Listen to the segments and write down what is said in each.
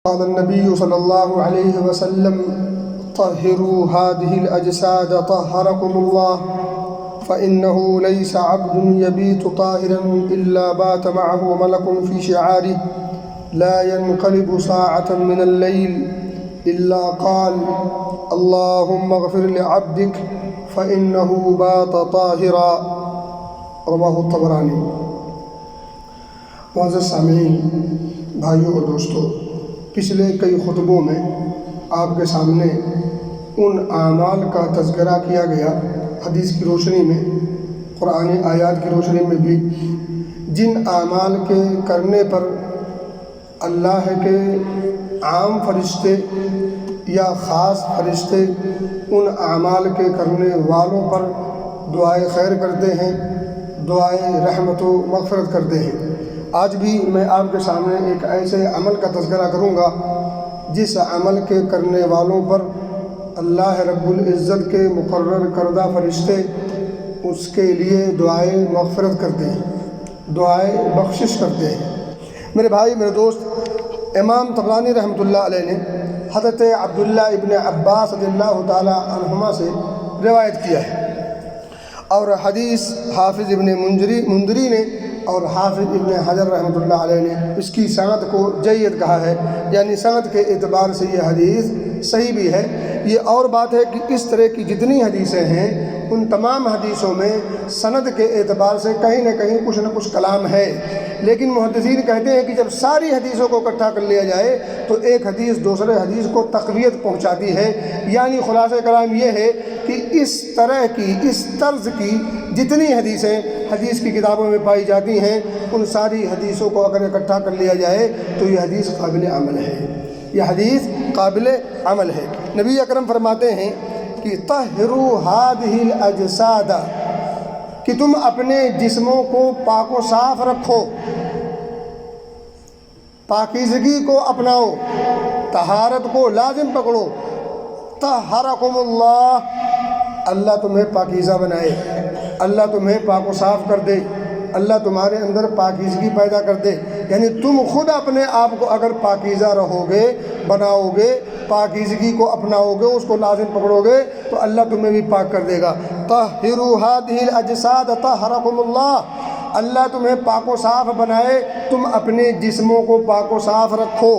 قال النبي صلى الله عليه وسلم طهروا هذه الأجساد طهركم الله فإنه ليس عبد يبيت طاهرا إلا بات معه ملك في شعاره لا ينقلب ساعة من الليل إلا قال اللهم اغفر لعبدك فإنه بات طاهرا رواه الطبرانی۔ معزز سامعین، بھائیوں اور دوستوں، پچھلے کئی خطبوں میں آپ کے سامنے ان اعمال کا تذکرہ کیا گیا، حدیث کی روشنی میں، قرآنی آیات کی روشنی میں بھی، جن اعمال کے کرنے پر اللہ کے عام فرشتے یا خاص فرشتے ان اعمال کے کرنے والوں پر دعائے خیر کرتے ہیں، دعائے رحمت و مغفرت کرتے ہیں۔ آج بھی میں آپ کے سامنے ایک ایسے عمل کا تذکرہ کروں گا جس عمل کے کرنے والوں پر اللہ رب العزت کے مقرر کردہ فرشتے اس کے لیے دعائے مغفرت کرتے ہیں، دعائے بخشش کرتے ہیں۔ میرے بھائی، میرے دوست، امام طبرانی رحمۃ اللہ علیہ نے حضرت عبداللہ ابن عباس رضی اللہ تعالی عنہما سے روایت کیا ہے، اور حدیث حافظ ابن منذری نے اور حافظ ابن حجر رحمۃ اللہ علیہ نے اس کی سند کو جید کہا ہے، یعنی سند کے اعتبار سے یہ حدیث صحیح بھی ہے۔ یہ اور بات ہے کہ اس طرح کی جتنی حدیثیں ہیں ان تمام حدیثوں میں سند کے اعتبار سے کہیں نہ کہیں کچھ نہ کچھ کلام ہے، لیکن محدثین کہتے ہیں کہ جب ساری حدیثوں کو اکٹھا کر لیا جائے تو ایک حدیث دوسرے حدیث کو تقویت پہنچاتی ہے۔ یعنی خلاصہ کلام یہ ہے کہ اس طرح کی، اس طرز کی جتنی حدیثیں حدیث کی کتابوں میں پائی جاتی ہیں ان ساری حدیثوں کو اگر اکٹھا کر لیا جائے تو یہ حدیث قابل عمل ہے، یہ حدیث قابل عمل ہے۔ نبی اکرم فرماتے ہیں کہ طہروا هذه الاجساد، کہ تم اپنے جسموں کو پاک و صاف رکھو، پاکیزگی کو اپناؤ، طہارت کو لازم پکڑو۔ طہرکم اللہ، اللہ تمہیں پاکیزہ بنائے، اللہ تمہیں پاک و صاف کر دے، اللہ تمہارے اندر پاکیزگی پیدا کر دے۔ یعنی تم خود اپنے آپ کو اگر پاکیزہ رہو گے، بناؤ گے، پاکیزگی کو اپناؤ گے، اس کو لازم پکڑو گے تو اللہ تمہیں بھی پاک کر دے گا۔ طہروا هذه الاجساد طہرکم اللہ، اللہ تمہیں پاک و صاف بنائے، تم اپنے جسموں کو پاک و صاف رکھو۔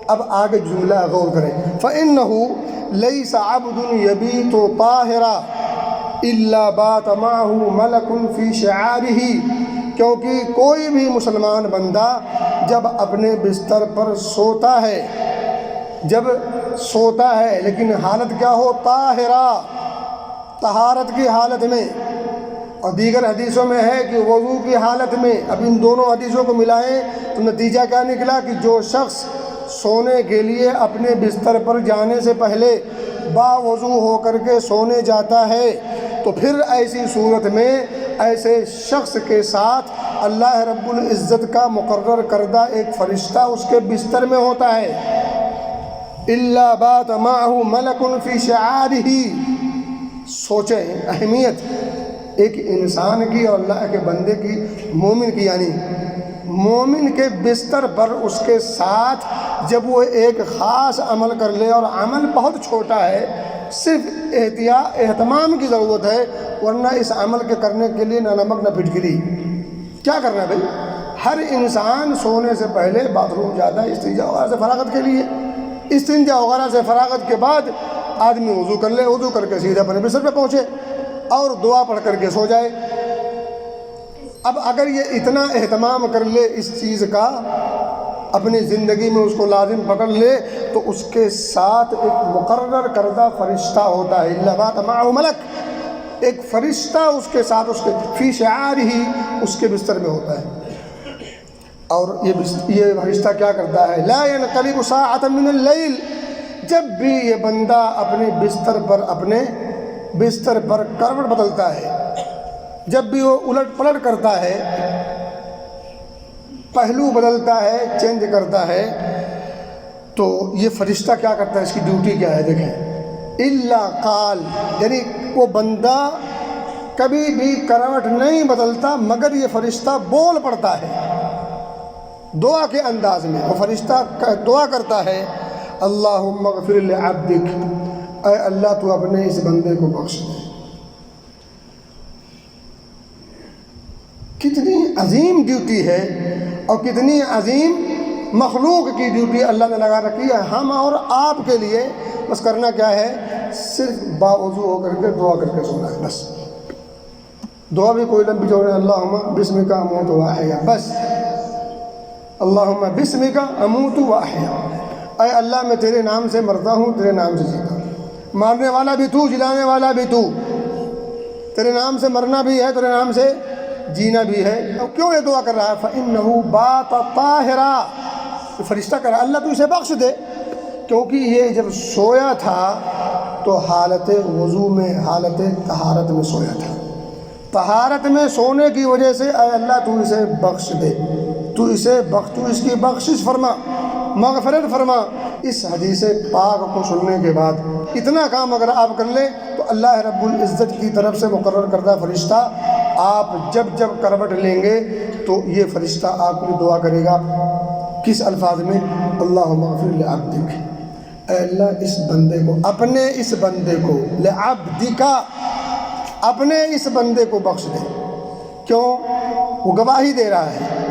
اب آگے جملہ غور کریں، فَإِنَّهُ لَيْسَ عَبْدٌ يَبِيتُ طَاهِرًا إِلَّا بَاتَ مَعَهُ مَلَكٌ فِي شِعَارِهِ، کیونکہ کوئی بھی مسلمان بندہ جب اپنے بستر پر سوتا ہے، جب سوتا ہے لیکن حالت کیا ہو؟ طاہرہ، طہارت کی حالت میں، اور دیگر حدیثوں میں ہے کہ وضو کی حالت میں۔ اب ان دونوں حدیثوں کو ملائیں تو نتیجہ کیا نکلا کہ جو شخص سونے کے لیے اپنے بستر پر جانے سے پہلے باوضو ہو کر کے سونے جاتا ہے تو پھر ایسی صورت میں ایسے شخص کے ساتھ اللہ رب العزت کا مقرر کردہ ایک فرشتہ اس کے بستر میں ہوتا ہے۔ إِلَّا بَاتَ مَعَهُ مَلَكٌ فِي شِعَارِهِ، سوچیں اہمیت ایک انسان کی اور اللہ کے بندے کی، مومن کی، یعنی مومن کے بستر پر اس کے ساتھ جب وہ ایک خاص عمل کر لے، اور عمل بہت چھوٹا ہے، صرف اہتمام کی ضرورت ہے، ورنہ اس عمل کے کرنے کے لیے نہ نمک نہ پھٹکری۔ کیا کرنا ہے بھائی؟ ہر انسان سونے سے پہلے باتھ روم جاتا ہے استنجا وغیرہ سے فراغت کے لیے، استنجا وغیرہ سے فراغت کے بعد آدمی وضو کر لے، وضو کر کے سیدھا اپنے بستر پہ پہنچے اور دعا پڑھ کر کے سو جائے۔ اب اگر یہ اتنا اہتمام کر لے اس چیز کا، اپنی زندگی میں اس کو لازم پکڑ لے، تو اس کے ساتھ ایک مقرر کردہ فرشتہ ہوتا ہے، إِلَّا بَاتَ مَعَهُ مَلَكٌ، ایک فرشتہ اس کے ساتھ، اس کے فی شعارہ، اس کے بستر میں ہوتا ہے۔ اور یہ فرشتہ کیا کرتا ہے؟ لا ينقلب ساعة من اللیل، جب بھی یہ بندہ اپنے بستر پر کروٹ بدلتا ہے، جب بھی وہ الٹ پلٹ کرتا ہے، پہلو بدلتا ہے، چینج کرتا ہے، تو یہ فرشتہ کیا کرتا ہے؟ اس کی ڈیوٹی کیا ہے؟ دیکھیں، الا قال، یعنی وہ بندہ کبھی بھی کروٹ نہیں بدلتا مگر یہ فرشتہ بول پڑتا ہے، دعا کے انداز میں وہ فرشتہ دعا کرتا ہے اللہم اغفر لعبدک، اے اللہ تو اپنے اس بندے کو بخش دے۔ کتنی عظیم ڈیوٹی ہے اور کتنی عظیم مخلوق کی ڈیوٹی اللہ نے لگا رکھی ہے ہم اور آپ کے لیے۔ بس کرنا کیا ہے، صرف باوضو ہو کر کے دعا کر کے سونا ہے۔ بس دعا بھی کوئی لمبی چوڑی، اللہم بسمک اموت و احیا، بس اللہم بسمک اموت و احیا، اے اللہ میں تیرے نام سے مرتا ہوں، تیرے نام سے جیتا ہوں۔ مارنے والا بھی تو، جلانے والا بھی تو، تیرے نام سے مرنا بھی ہے، تیرے نام سے جینا بھی ہے۔ اور کیوں یہ دعا کر رہا ہے؟ فَإِنَّهُ بَاتَ طَاهِرًا، فرشتہ کر رہا ہے اللہ تو اسے بخش دے، کیونکہ یہ جب سویا تھا تو حالت وضو میں، حالت طہارت میں سویا تھا۔ طہارت میں سونے کی وجہ سے اے اللہ تو اسے بخش دے، تو اسے تو اس کی بخشش فرما، مغفرت فرما۔ اس حدیث پاک کو سننے کے بعد اتنا کام اگر آپ کر لیں تو اللہ رب العزت کی طرف سے مقرر کردہ فرشتہ آپ جب جب کروٹ لیں گے تو یہ فرشتہ آپ کی دعا کرے گا۔ کس الفاظ میں؟ اللہم اغفر لعبدک، اے اللہ اس بندے کو، اپنے اس بندے کو، لعبدک، اپنے اس بندے کو بخش دے۔ کیوں؟ وہ گواہی دے رہا ہے،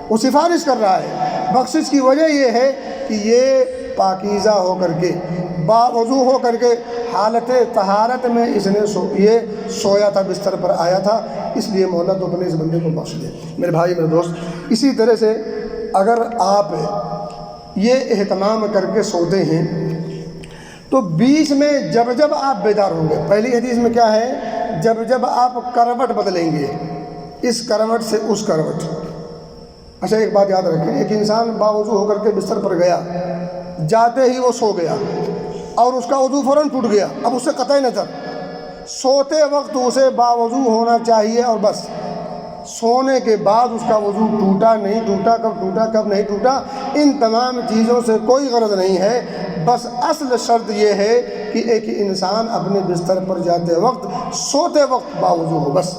وہ سفارش کر رہا ہے۔ بخشش کی وجہ یہ ہے کہ یہ پاکیزہ ہو کر کے، باوضو ہو کر کے، حالت طہارت میں اس نے یہ سویا تھا، بستر پر آیا تھا، اس لیے مولا تو اپنے اس بندے کو بخش دے۔ میرے بھائی، میرے دوست، اسی طرح سے اگر آپ یہ اہتمام کر کے سوتے ہیں تو بیچ میں جب جب آپ بیدار ہوں گے، پہلی حدیث میں کیا ہے؟ جب جب آپ کروٹ بدلیں گے، اس کروٹ سے اس کروٹ۔ اچھا ایک بات یاد رکھیں، ایک انسان باوضو ہو کر کے بستر پر گیا، جاتے ہی وہ سو گیا اور اس کا وضو فوراً ٹوٹ گیا، اب اسے قطع نظر سوتے وقت اسے باوضو ہونا چاہیے، اور بس سونے کے بعد اس کا وضو ٹوٹا نہیں ٹوٹا، کب نہیں ٹوٹا، ان تمام چیزوں سے کوئی غرض نہیں ہے۔ بس اصل شرط یہ ہے کہ ایک انسان اپنے بستر پر جاتے وقت، سوتے وقت باوضو ہو۔ بس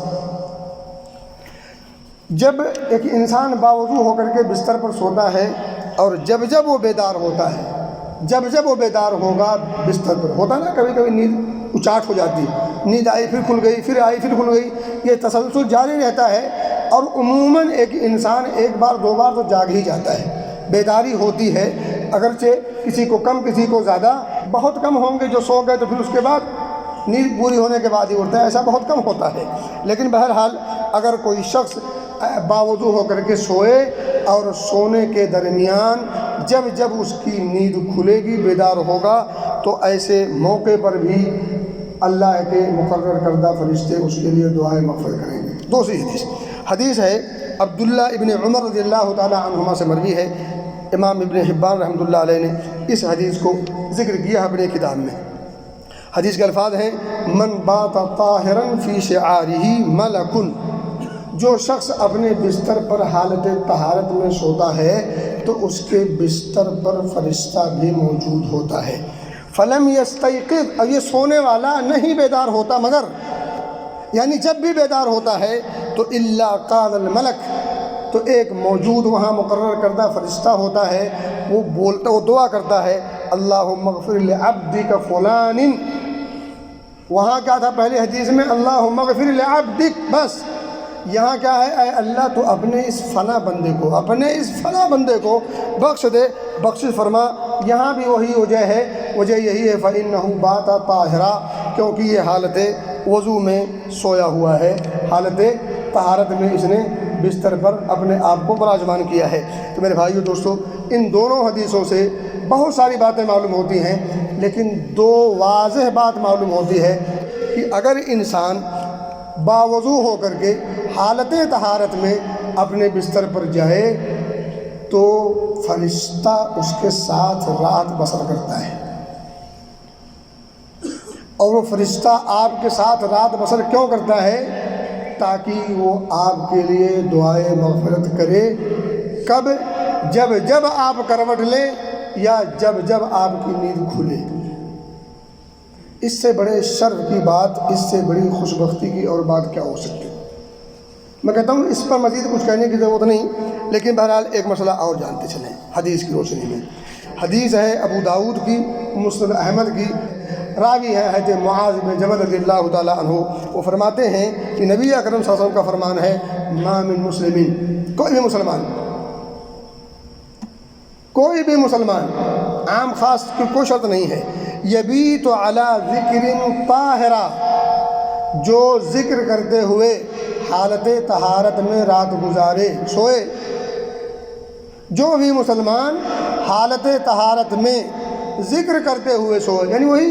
جب ایک انسان باوضو ہو کر کے بستر پر سوتا ہے اور جب جب وہ بیدار ہوتا ہے، جب جب وہ بیدار ہوگا بستر پر، ہوتا نا کبھی کبھی نیند اچاٹ ہو جاتی، نیند آئی پھر کھل گئی، پھر آئی پھر کھل گئی، یہ تسلسل جاری رہتا ہے، اور عموماً ایک انسان ایک بار دو بار تو جاگ ہی جاتا ہے، بیداری ہوتی ہے، اگرچہ کسی کو کم کسی کو زیادہ، بہت کم ہوں گے جو سو گئے تو پھر اس کے بعد نیند پوری ہونے کے بعد ہی اٹھتا ہے، ایسا بہت کم ہوتا ہے۔ لیکن بہرحال اگر کوئی شخص باوضو ہو کر کے سوئے اور سونے کے درمیان جب جب اس کی نیند کھلے گی، بیدار ہوگا، تو ایسے موقع پر بھی اللہ کے مقرر کردہ فرشتے اس کے لیے دعائیں مغفرت کریں گے۔ دوسری حدیث ہے عبداللہ ابن عمر رضی اللہ تعالی عنہما سے مروی ہے، امام ابن حبان رحمۃ اللہ علیہ نے اس حدیث کو ذکر کیا اپنے کتاب میں۔ حدیث کے الفاظ ہیں من بات طاہرا فی شعارہ ملک، جو شخص اپنے بستر پر حالت طہارت میں سوتا ہے تو اس کے بستر پر فرشتہ بھی موجود ہوتا ہے۔ فلم یستیقظ، اب یہ سونے والا نہیں بیدار ہوتا، مگر یعنی جب بھی بیدار ہوتا ہے تو الا قال الملک، تو ایک موجود وہاں مقرر کردہ فرشتہ ہوتا ہے، وہ بولتا، وہ دعا کرتا ہے اللہم اغفر لعبدک فلان۔ وہاں کیا تھا پہلی حدیث میں؟ اللہم اغفر لعبدک، بس یہاں کیا ہے؟ اے اللہ تو اپنے اس فلاں بندے کو، اپنے اس فلاں بندے کو بخش دے، بخشش فرما۔ یہاں بھی وہی وجہ ہے، وجہ یہی ہے فَإِنَّهُ بَاتَ طَاهِرًا، کیونکہ یہ حالت وضو میں سویا ہوا ہے، حالت طہارت میں اس نے بستر پر اپنے آپ کو براجمان کیا ہے۔ تو میرے بھائیو دوستو، ان دونوں حدیثوں سے بہت ساری باتیں معلوم ہوتی ہیں، لیکن دو واضح بات معلوم ہوتی ہے کہ اگر انسان باوضو ہو کر کے حالت طہارت میں اپنے بستر پر جائے تو فرشتہ اس کے ساتھ رات بسر کرتا ہے، اور وہ فرشتہ آپ کے ساتھ رات بسر کیوں کرتا ہے؟ تاکہ وہ آپ کے لیے دعائے مغفرت کرے۔ کب؟ جب جب آپ کروٹ لیں یا جب جب آپ کی نیند کھلے۔ اس سے بڑے شرف کی بات، اس سے بڑی خوش بختی کی اور بات کیا ہو سکتی؟ میں کہتا ہوں اس پر مزید کچھ کہنے کی ضرورت نہیں، لیکن بہرحال ایک مسئلہ اور جانتے چلیں حدیث کی روشنی میں۔ حدیث ہے ابو داؤد کی، مسند احمد کی، راوی ہے حضرت معاذ بن جبل رضی اللہ تعالیٰ عنہ۔ وہ فرماتے ہیں کہ نبی اکرم صلی اللہ علیہ وسلم کا فرمان ہے، ما من مسلمین، کوئی بھی مسلمان عام خاص کی کوئی شرط نہیں ہے، یبیت علی ذکر طاہرہ، جو ذکر کرتے ہوئے حالت طہارت میں رات گزارے سوئے، جو بھی مسلمان حالت طہارت میں ذکر کرتے ہوئے سوئے، یعنی وہی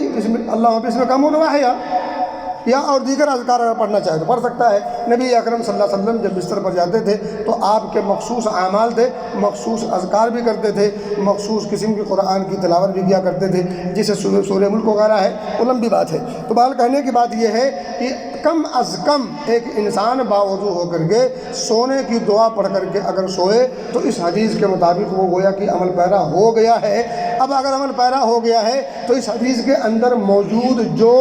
اللہ بسم کا منواح یا اور دیگر اذکار اگر پڑھنا چاہے تو پڑھ سکتا ہے۔ نبی اکرم صلی اللہ علیہ وسلم جب بستر پر جاتے تھے تو آپ کے مخصوص اعمال تھے، مخصوص اذکار بھی کرتے تھے، مخصوص قسم کی قرآن کی تلاوت بھی کیا کرتے تھے، جسے سورہ ملک وغیرہ ہے، وہ لمبی بات ہے۔ تو بہرحال کہنے کی بات یہ ہے کہ کم از کم ایک انسان باوضو ہو کر کے سونے کی دعا پڑھ کر کے اگر سوئے تو اس حدیث کے مطابق وہ گویا کہ عمل پیرا ہو گیا ہے۔ اب اگر عمل پیرا ہو گیا ہے تو اس حدیث کے اندر موجود جو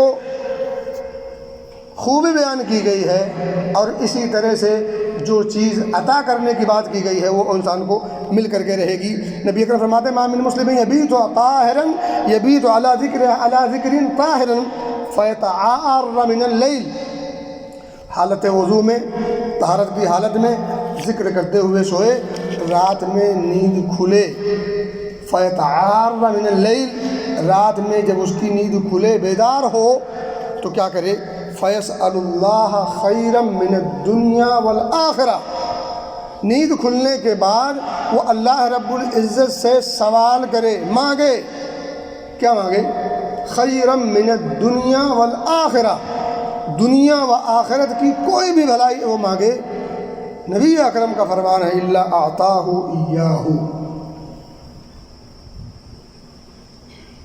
خوبی بیان کی گئی ہے اور اسی طرح سے جو چیز عطا کرنے کی بات کی گئی ہے وہ انسان کو مل کر کے رہے گی۔ نبی اکرم فرماتے ہیں، ما من مسلم یبیت طاہرا یبیت علی ذکر طاہرا فیتعار من اللیل، حالت وضو میں، طہارت کی حالت میں ذکر کرتے ہوئے سوئے، رات میں نیند کھلے، فیتعار من اللیل، رات میں جب اس کی نیند کھلے، بیدار ہو تو کیا کرے، فَيَسْأَلُ اللَّهَ خَيْرًا مِّنَ الدُّنْيَا وَالْآخِرَةِ، نیند کھلنے کے بعد وہ اللہ رب العزت سے سوال کرے، مانگے، کیا مانگے، خَيْرًا مِّنَ الدُّنْيَا وَالْآخِرَةِ، دنیا و آخرت کی کوئی بھی بھلائی وہ مانگے، نبی اکرم کا فرمان ہے، إِلَّا أَعْطَاهُ إِيَّاهُ،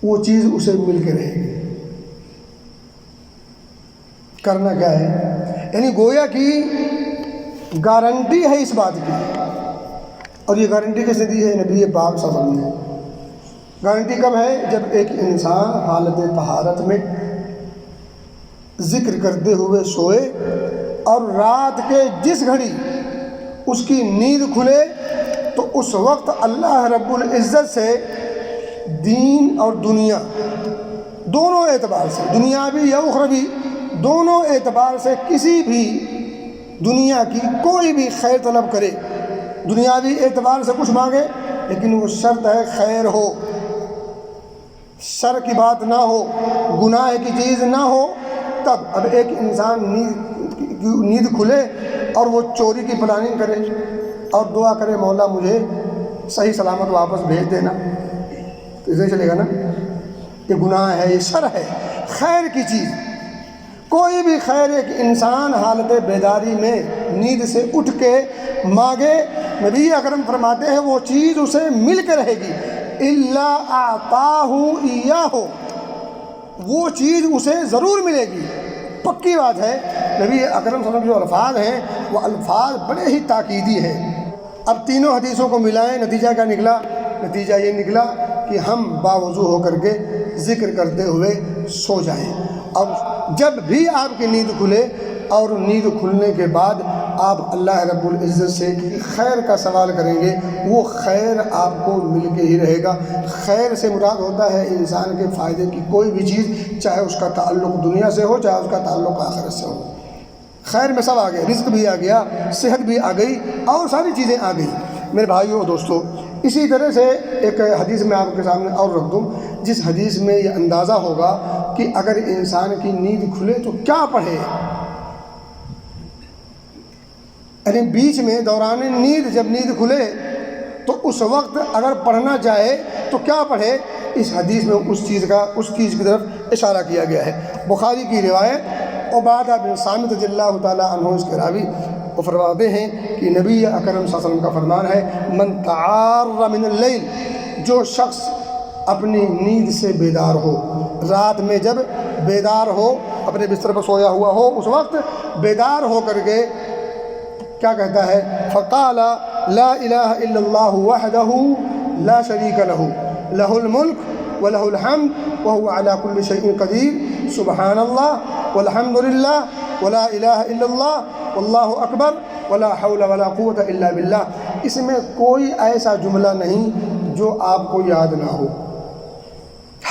وہ چیز اسے مل کے رہے گی۔ کرنا کیا ہے، یعنی گویا کی گارنٹی ہے اس بات کی، اور یہ گارنٹی کس نے دی ہے، نبی پاک صلی اللہ علیہ وسلم نے۔ گارنٹی کب ہے، جب ایک انسان حالت طہارت میں ذکر کرتے ہوئے سوئے اور رات کے جس گھڑی اس کی نیند کھلے تو اس وقت اللہ رب العزت سے دین اور دنیا دونوں اعتبار سے، دنیاوی یا اخروی دونوں اعتبار سے کسی بھی دنیا کی کوئی بھی خیر طلب کرے، دنیاوی اعتبار سے کچھ مانگے لیکن وہ شرط ہے خیر ہو، شر کی بات نہ ہو، گناہ کی چیز نہ ہو، تب۔ اب ایک انسان نیند کھلے اور وہ چوری کی پلاننگ کرے اور دعا کرے، مولا مجھے صحیح سلامت واپس بھیج دینا، تو اسے چلے گا نا، یہ گناہ ہے، یہ شر ہے۔ خیر کی چیز، کوئی بھی خیر ایک انسان حالت بیداری میں نیند سے اٹھ کے مانگے، نبی اکرم فرماتے ہیں وہ چیز اسے مل کے رہے گی، الا اعطاہ ایاہ، وہ چیز اسے ضرور ملے گی، پکی بات ہے۔ نبی اکرم صلی اللہ علیہ وسلم کے جو الفاظ ہیں وہ الفاظ بڑے ہی تاکیدی ہیں۔ اب تینوں حدیثوں کو ملائیں، نتیجہ کیا نکلا؟ نتیجہ یہ نکلا کہ ہم باوضو ہو کر کے ذکر کرتے ہوئے سو جائیں، اور جب بھی آپ کی نیند کھلے اور نیند کھلنے کے بعد آپ اللہ رب العزت سے خیر کا سوال کریں گے، وہ خیر آپ کو مل کے ہی رہے گا۔ خیر سے مراد ہوتا ہے انسان کے فائدے کی کوئی بھی چیز، چاہے اس کا تعلق دنیا سے ہو، چاہے اس کا تعلق آخرت سے ہو۔ خیر میں سب آ گیا، رزق بھی آ گیا، صحت بھی آ گئی، اور ساری چیزیں آ گئی۔ میرے بھائیوں اور دوستوں، اسی طرح سے ایک حدیث میں آپ کے سامنے اور رکھ دوں، جس حدیث میں یہ اندازہ ہوگا کہ اگر انسان کی نیند کھلے تو کیا پڑھے، یعنی بیچ میں دوران نیند جب نیند کھلے تو اس وقت اگر پڑھنا چاہے تو کیا پڑھے، اس حدیث میں اس چیز کی طرف اشارہ کیا گیا ہے۔ بخاری کی روایت، عبادہ بن صامت رضی اللہ تعالیٰ عنہ اس کے راوی، وہ فرماتے ہیں کہ نبی اکرم صلی اللہ علیہ وسلم کا فرمان ہے، من تعار من اللیل، جو شخص اپنی نیند سے بیدار ہو، رات میں جب بیدار ہو، اپنے بستر پر سویا ہوا ہو، اس وقت بیدار ہو کر کے کیا کہتا ہے، فقال لا الہ الا اللہ وحدہ لا شریک لہ لہ الملک ولہ الحمد وہو علی کل شیء قدیر، سبحان اللہ والحمد للہ ولا الہ الا اللہ واللہ اکبر ولا حول ولا قوت الا باللہ. اس میں کوئی ایسا جملہ نہیں جو آپ کو یاد نہ ہو،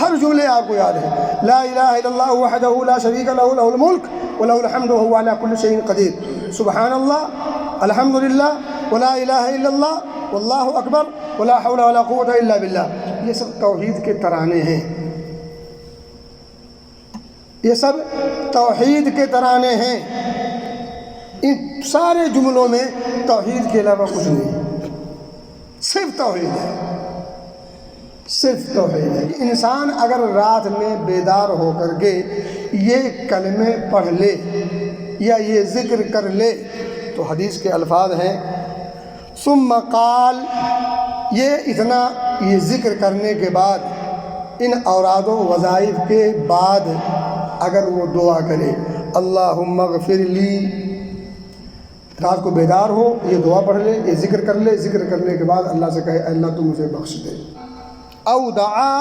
ہر جملے آپ کو یاد ہے. لا الہ الا اللہ وحدہ لا شریک لہ لہ الملک وله الحمد وهو على كل شيء قدیر. سبحان اللہ، الحمد للہ، ولا الہ الا اللہ، واللہ اکبر، ولا حول ولا قوت الا باللہ. یہ سب توحید کے ترانے ہیں، یہ سب توحید کے ترانے ہیں. ان سارے جملوں میں توحید کے علاوہ کچھ نہیں، صرف توحید ہے، صرف توحید ہے. انسان اگر رات میں بیدار ہو کر کے یہ کلمے پڑھ لے یا یہ ذکر کر لے تو حدیث کے الفاظ ہیں ثم قال، یہ اتنا یہ ذکر کرنے کے بعد ان اوراد و وظائف کے بعد اگر وہ دعا کرے اللہم اغفر لی، رات کو بیدار ہو یہ دعا پڑھ لے، یہ ذکر کر لے، ذکر کرنے کے بعد اللہ سے کہے اللہ تو مجھے بخش دے. او دعا،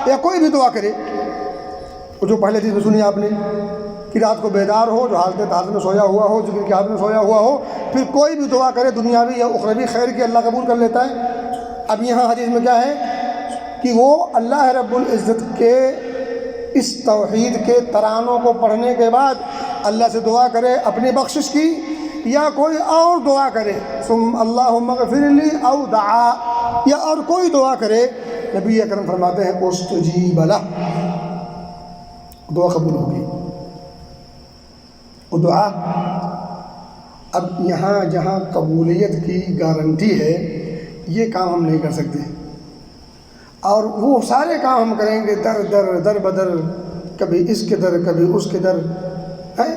یا کوئی بھی دعا کرے، وہ جو پہلے چیز سنی آپ نے کہ رات کو بیدار ہو، جو حالت طاعت میں سویا ہوا ہو، ذکر کی حالت میں سویا ہوا ہو، پھر کوئی بھی دعا کرے دنیاوی یا اخروی خیر کی اللہ قبول کر لیتا ہے. اب یہاں حدیث میں کیا ہے کہ وہ اللہ رب العزت کے اس توحید کے ترانوں کو پڑھنے کے بعد اللہ سے دعا کرے اپنی بخشش کی، یا کوئی اور دعا کرے ثم اللہم اغفر لی او دعا، یا اور کوئی دعا کرے، نبی اکرم فرماتے ہیں استجیب لہ، دعا قبول ہوگی. وہ دعا اب یہاں جہاں قبولیت کی گارنٹی ہے یہ کام ہم نہیں کر سکتے، اور وہ سارے کام ہم کریں گے در بدر، کبھی اس کے در کبھی اس کے در، ہے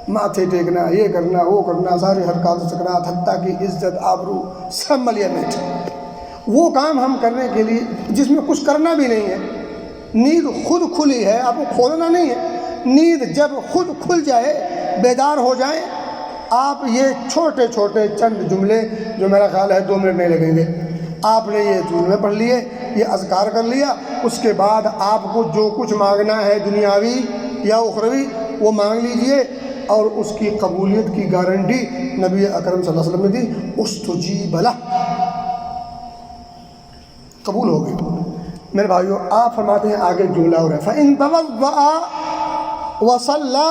ماتھے ٹیکنا، یہ کرنا وہ کرنا، ساری حرکات سکرات، حتیٰ کی عزت آبرو سب ملیہ میٹ. وہ کام ہم کرنے کے لیے جس میں کچھ کرنا بھی نہیں ہے، نیند خود کھلی ہے، آپ کو کھولنا نہیں ہے. نیند جب خود کھل جائے، بیدار ہو جائیں آپ، یہ چھوٹے چھوٹے چند جملے جو میرا خیال ہے 2 منٹ نہیں لگیں گے، آپ نے یہ جملے پڑھ لیے، یہ اذکار کر لیا، اس کے بعد آپ کو جو کچھ مانگنا ہے دنیاوی یا اخروی وہ مانگ لیجئے، اور اس کی قبولیت کی گارنٹی نبی اکرم صلی اللہ علیہ وسلم نے دی استجیب لہ، قبول ہو گئی. میرے بھائیو آپ فرماتے ہیں آگے جملہ ہو رہا ہے فَإِن تَوَضَّأَ وَصَلَّى،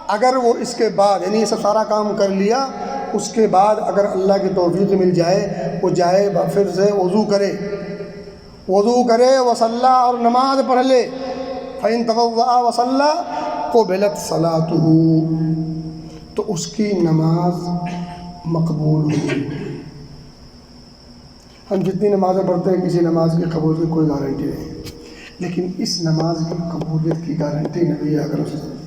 اگر وہ اس کے بعد یعنی یہ سب سارا کام کر لیا، اس کے بعد اگر اللہ کی توفیق مل جائے وہ جائے پھر سے وضو کرے وصلّى اور نماز پڑھ لے. فَإِن تَوَضَّأَ وَصَلَّى قُبِلَتْ صَلَاتُهُ، تو اس کی نماز مقبول ہوگی. ہم جتنی نمازیں پڑھتے ہیں کسی نماز کی قبولیت کی کوئی گارنٹی نہیں، لیکن اس نماز کی قبولیت کی گارنٹی نبی اکرم صلی اللہ علیہ وسلم.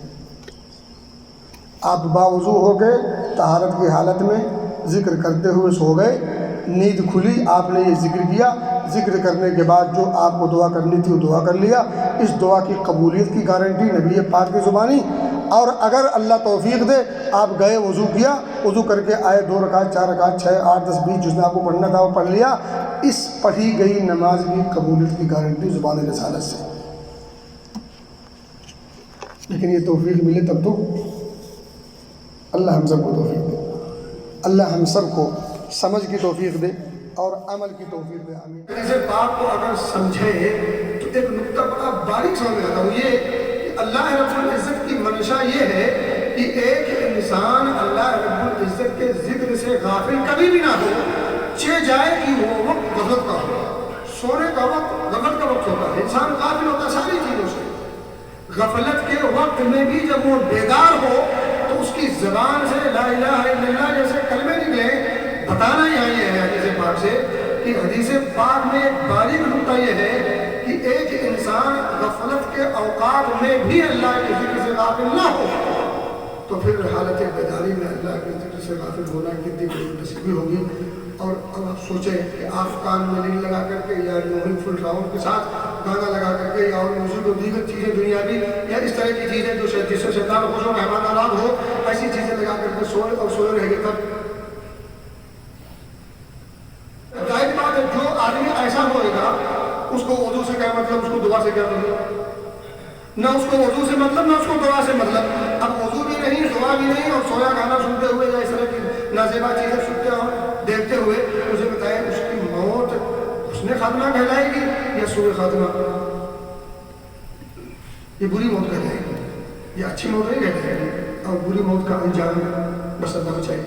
آپ باوضو ہو گئے، طہارت کی حالت میں ذکر کرتے ہوئے سو گئے، نیند کھلی، آپ نے یہ ذکر کیا، ذکر کرنے کے بعد جو آپ کو دعا کرنی تھی وہ دعا کر لیا. اس دعا کی قبولیت کی گارنٹی نبی پاک کی زبانی. اور اگر اللہ توفیق دے آپ گئے وضو کیا، وضو کر کے آئے 2 رکعت 4 رکعت 6 8 10 20 جس نے آپ کو پڑھنا تھا وہ پڑھ لیا، اس پڑھی گئی نماز کی قبولیت کی گارنٹی زبان رسالت سے. لیکن یہ توفیق ملے تب تو اللہ ہم سب کو توفیق دے، اللہ ہم سب کو سمجھ کی توفیق دے اور عمل کی توفیق دے. آمین. اس بات کو اگر سمجھے تو ایک نقطہ بڑا باریک سمجھ میں آتا ہے، یہ اللہ رب العزت کی منشا یہ ہے کہ ایک انسان اللہ رب العزت کے ذکر سے غافل کبھی بھی نہ ہو، جائے کہ وہ وقت غفلت کا ہو، سونے کا وقت غفلت کا وقت ہوتا ہے، انسان غافل ہوتا ہے ساری چیزوں سے. غفلت کے وقت میں بھی جب وہ بیدار ہو تو اس کی زبان سے لا الہ الا اللہ جیسے کلمے نکلے. بتانا یہاں یہ ہے حدیث پاک سے کہ حدیث پاک میں ایک باریک نقطہ یہ ہے کہ ایک انسان غفلت کے اوقات میں بھی اللہ کے ذکر سے غافل نہ ہو تو پھر حالت بیداری میں اللہ کے ذکر سے غافل ہونا کتنی بڑی نصیبی ہوگی. اور اب آپ سوچیں کہ آپ کان میں نہیں لگا کر کے یا یوہی فل راؤنڈ کے ساتھ گانا لگا کر کے یا اور موسیقی و دیگر چیزیں دنیاوی یا اس طرح کی چیزیں جو جس سے شیطان خوش ہو مہمان آراد ہو ایسی چیزیں لگا کر کے سوئے اور سوئے رہے گے. تب ظاہر بات ہے جو آدمی ایسا ہوئے گا اس کو وضو سے کیا مطلب، اس کو دعا سے کیا مطلب، نہ اس کو وضو سے مطلب نہ اس کو دعا سے مطلب. اب وضو بھی نہیں، دعا بھی نہیں اور سویا گانا سنتے ہوئے یا اس طرح کی نازیبا چیزیں دیکھتے ہوئے مجھے بتائیں اس کی موت حسن خاتمہ کہلائے گی یا سوء خاتمہ؟ یہ بری موت کہلائے گی، یہ اچھی موت نہیں کہلائے گی، اور بری موت کا انجام بس اللہ بچائے۔